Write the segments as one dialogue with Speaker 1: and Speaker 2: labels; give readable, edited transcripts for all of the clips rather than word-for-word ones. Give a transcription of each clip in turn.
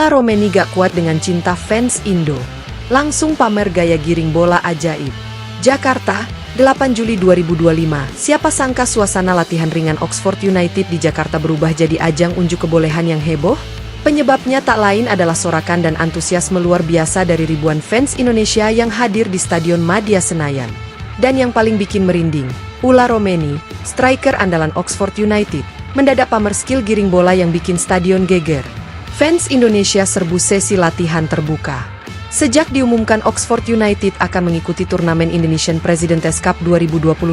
Speaker 1: Ula Romeni gak kuat dengan cinta fans Indo. Langsung pamer gaya giring bola ajaib. Jakarta, 8 Juli 2025. Siapa sangka suasana latihan ringan Oxford United di Jakarta berubah jadi ajang unjuk kebolehan yang heboh? Penyebabnya tak lain adalah sorakan dan antusiasme luar biasa dari ribuan fans Indonesia yang hadir di Stadion Madia Senayan. Dan yang paling bikin merinding, Ula Romeni, striker andalan Oxford United, mendadak pamer skill giring bola yang bikin stadion geger. Fans Indonesia serbu sesi latihan terbuka. Sejak diumumkan Oxford United akan mengikuti turnamen Indonesian Presidents Cup 2025,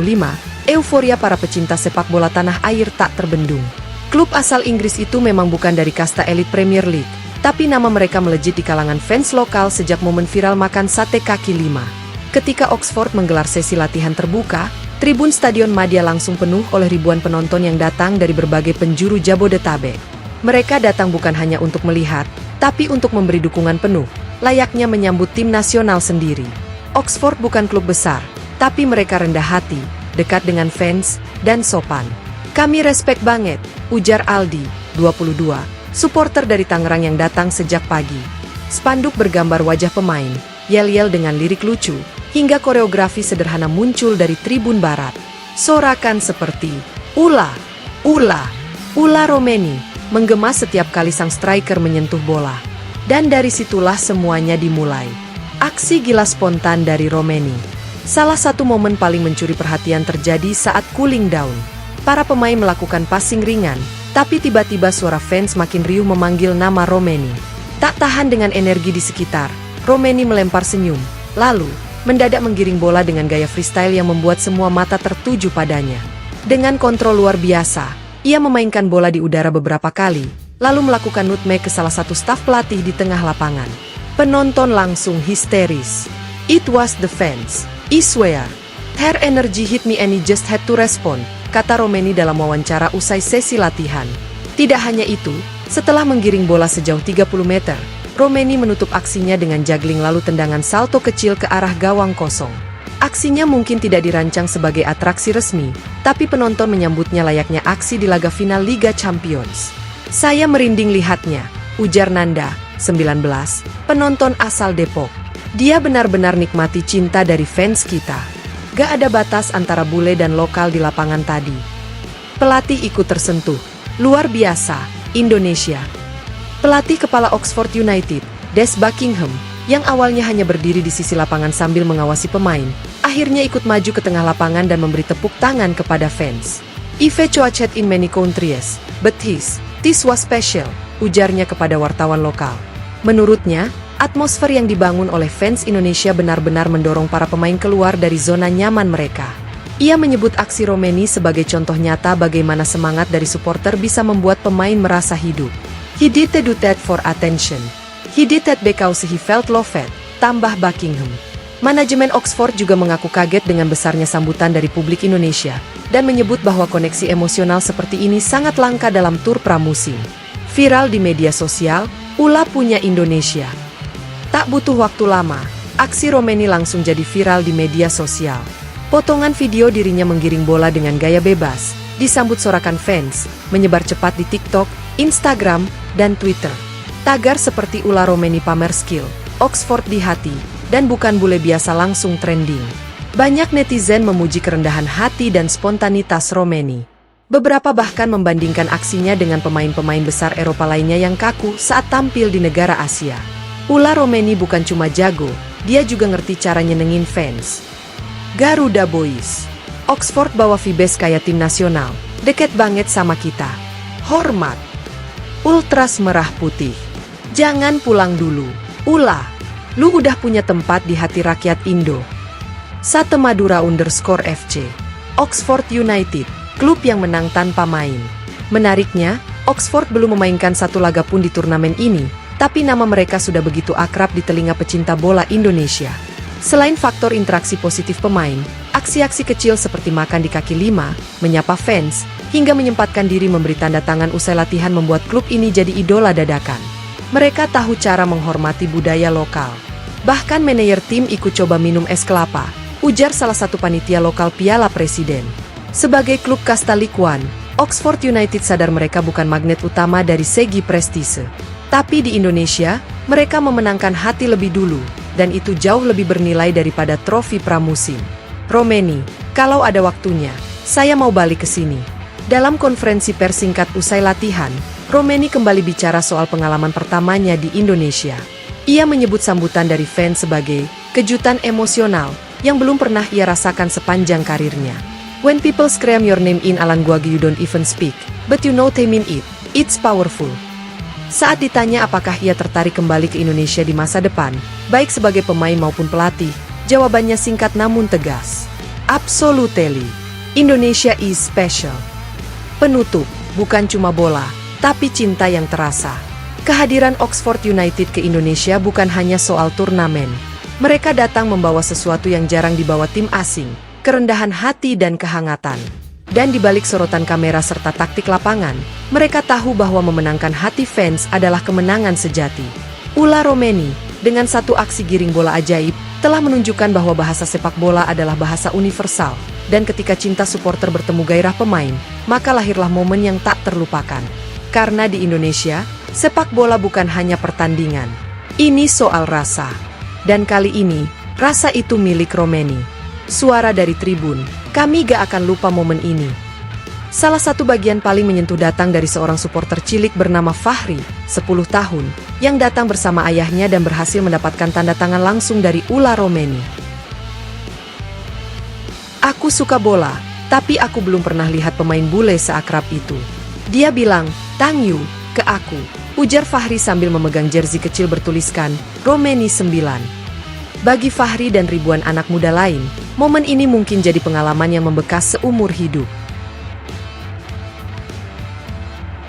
Speaker 1: euforia para pecinta sepak bola tanah air tak terbendung. Klub asal Inggris itu memang bukan dari kasta elit Premier League, tapi nama mereka melejit di kalangan fans lokal sejak momen viral makan sate kaki lima. Ketika Oxford menggelar sesi latihan terbuka, tribun Stadion Madia langsung penuh oleh ribuan penonton yang datang dari berbagai penjuru Jabodetabek. Mereka datang bukan hanya untuk melihat, tapi untuk memberi dukungan penuh, layaknya menyambut tim nasional sendiri. Oxford bukan klub besar, tapi mereka rendah hati, dekat dengan fans, dan sopan. Kami respect banget, ujar Aldi, 22, supporter dari Tangerang yang datang sejak pagi. Spanduk bergambar wajah pemain, yel-yel dengan lirik lucu, hingga koreografi sederhana muncul dari tribun barat. Sorakan seperti, Ula, Ula, Ula Romeni, menggema setiap kali sang striker menyentuh bola. Dan dari situlah semuanya dimulai. Aksi gila spontan dari Romeni. Salah satu momen paling mencuri perhatian terjadi saat cooling down. Para pemain melakukan passing ringan, tapi tiba-tiba suara fans makin riuh memanggil nama Romeni. Tak tahan dengan energi di sekitar, Romeni melempar senyum, lalu mendadak menggiring bola dengan gaya freestyle yang membuat semua mata tertuju padanya. Dengan kontrol luar biasa, ia memainkan bola di udara beberapa kali, lalu melakukan nutmeg ke salah satu staf pelatih di tengah lapangan. Penonton langsung histeris. It was the fans, I swear. Her energy hit me and I just had to respond, kata Romeni dalam wawancara usai sesi latihan. Tidak hanya itu, setelah menggiring bola sejauh 30 meter, Romeni menutup aksinya dengan juggling lalu tendangan salto kecil ke arah gawang kosong. Aksinya mungkin tidak dirancang sebagai atraksi resmi, tapi penonton menyambutnya layaknya aksi di laga final Liga Champions. Saya merinding lihatnya, ujar Nanda, 19, penonton asal Depok. Dia benar-benar nikmati cinta dari fans kita. Gak ada batas antara bule dan lokal di lapangan tadi. Pelatih ikut tersentuh. Luar biasa, Indonesia. Pelatih kepala Oxford United, Des Buckingham, yang awalnya hanya berdiri di sisi lapangan sambil mengawasi pemain, akhirnya ikut maju ke tengah lapangan dan memberi tepuk tangan kepada fans. I've coached in many countries, but this was special, ujarnya kepada wartawan lokal. Menurutnya, atmosfer yang dibangun oleh fans Indonesia benar-benar mendorong para pemain keluar dari zona nyaman mereka. Ia menyebut aksi Romeni sebagai contoh nyata bagaimana semangat dari supporter bisa membuat pemain merasa hidup. He did that for attention. He did that because he felt loved, tambah Buckingham. Manajemen Oxford juga mengaku kaget dengan besarnya sambutan dari publik Indonesia, dan menyebut bahwa koneksi emosional seperti ini sangat langka dalam tur pramusim. Viral di media sosial, Ula punya Indonesia. Tak butuh waktu lama, aksi Romeni langsung jadi viral di media sosial. Potongan video dirinya menggiring bola dengan gaya bebas, disambut sorakan fans, menyebar cepat di TikTok, Instagram, dan Twitter. Tagar seperti Ula Romeni pamer skill, Oxford di hati, dan bukan bule biasa langsung trending. Banyak netizen memuji kerendahan hati dan spontanitas Romeni. Beberapa bahkan membandingkan aksinya dengan pemain-pemain besar Eropa lainnya yang kaku saat tampil di negara Asia. Ula Romeni bukan cuma jago, dia juga ngerti cara nyenengin fans. Garuda Boys. Oxford bawa vibes kayak tim nasional, deket banget sama kita. Hormat. Ultras merah putih. Jangan pulang dulu, Ula. Lu udah punya tempat di hati rakyat Indo. Sate Madura _FC. Oxford United, klub yang menang tanpa main. Menariknya, Oxford belum memainkan satu laga pun di turnamen ini, tapi nama mereka sudah begitu akrab di telinga pecinta bola Indonesia. Selain faktor interaksi positif pemain, aksi-aksi kecil seperti makan di kaki lima, menyapa fans, hingga menyempatkan diri memberi tanda tangan usai latihan membuat klub ini jadi idola dadakan. Mereka tahu cara menghormati budaya lokal. Bahkan manajer tim ikut coba minum es kelapa, ujar salah satu panitia lokal Piala Presiden. Sebagai klub kasta Ligue 1, Oxford United sadar mereka bukan magnet utama dari segi prestise. Tapi di Indonesia, mereka memenangkan hati lebih dulu, dan itu jauh lebih bernilai daripada trofi pramusim. Romeni, kalau ada waktunya, saya mau balik ke sini. Dalam konferensi pers singkat usai latihan, Romeni kembali bicara soal pengalaman pertamanya di Indonesia. Ia menyebut sambutan dari fans sebagai kejutan emosional yang belum pernah ia rasakan sepanjang karirnya. When people scream your name in Alan Guagi you don't even speak, but you know they mean it. It's powerful. Saat ditanya apakah ia tertarik kembali ke Indonesia di masa depan, baik sebagai pemain maupun pelatih, jawabannya singkat namun tegas. Absolutely. Indonesia is special. Penutup, bukan cuma bola, tapi cinta yang terasa. Kehadiran Oxford United ke Indonesia bukan hanya soal turnamen. Mereka datang membawa sesuatu yang jarang dibawa tim asing, kerendahan hati dan kehangatan. Dan di balik sorotan kamera serta taktik lapangan, mereka tahu bahwa memenangkan hati fans adalah kemenangan sejati. Ula Romeni, dengan satu aksi giring bola ajaib, telah menunjukkan bahwa bahasa sepak bola adalah bahasa universal. Dan ketika cinta supporter bertemu gairah pemain, maka lahirlah momen yang tak terlupakan. Karena di Indonesia, sepak bola bukan hanya pertandingan. Ini soal rasa. Dan kali ini, rasa itu milik Romeni. Suara dari tribun, kami gak akan lupa momen ini. Salah satu bagian paling menyentuh datang dari seorang supporter cilik bernama Fahri, 10 tahun, yang datang bersama ayahnya dan berhasil mendapatkan tanda tangan langsung dari Ula Romeni. Aku suka bola, tapi aku belum pernah lihat pemain bule seakrab itu. Dia bilang, "Thank you," ke aku, ujar Fahri sambil memegang jersey kecil bertuliskan, Romeni 9. Bagi Fahri dan ribuan anak muda lain, momen ini mungkin jadi pengalaman yang membekas seumur hidup.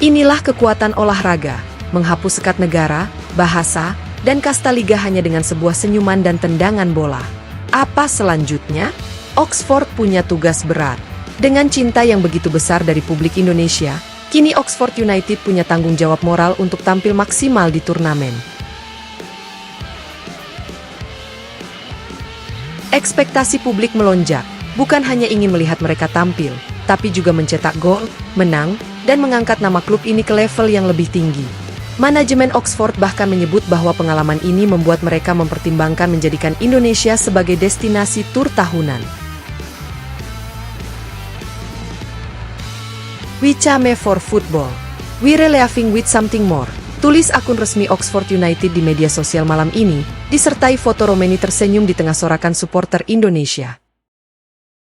Speaker 1: Inilah kekuatan olahraga, menghapus sekat negara, bahasa, dan kasta liga hanya dengan sebuah senyuman dan tendangan bola. Apa selanjutnya? Oxford punya tugas berat. Dengan cinta yang begitu besar dari publik Indonesia, kini Oxford United punya tanggung jawab moral untuk tampil maksimal di turnamen. Ekspektasi publik melonjak, bukan hanya ingin melihat mereka tampil, tapi juga mencetak gol, menang, dan mengangkat nama klub ini ke level yang lebih tinggi. Manajemen Oxford bahkan menyebut bahwa pengalaman ini membuat mereka mempertimbangkan menjadikan Indonesia sebagai destinasi tur tahunan. We chame for football. We reliving with something more. Tulis akun resmi Oxford United di media sosial malam ini, disertai foto Romeni tersenyum di tengah sorakan supporter Indonesia.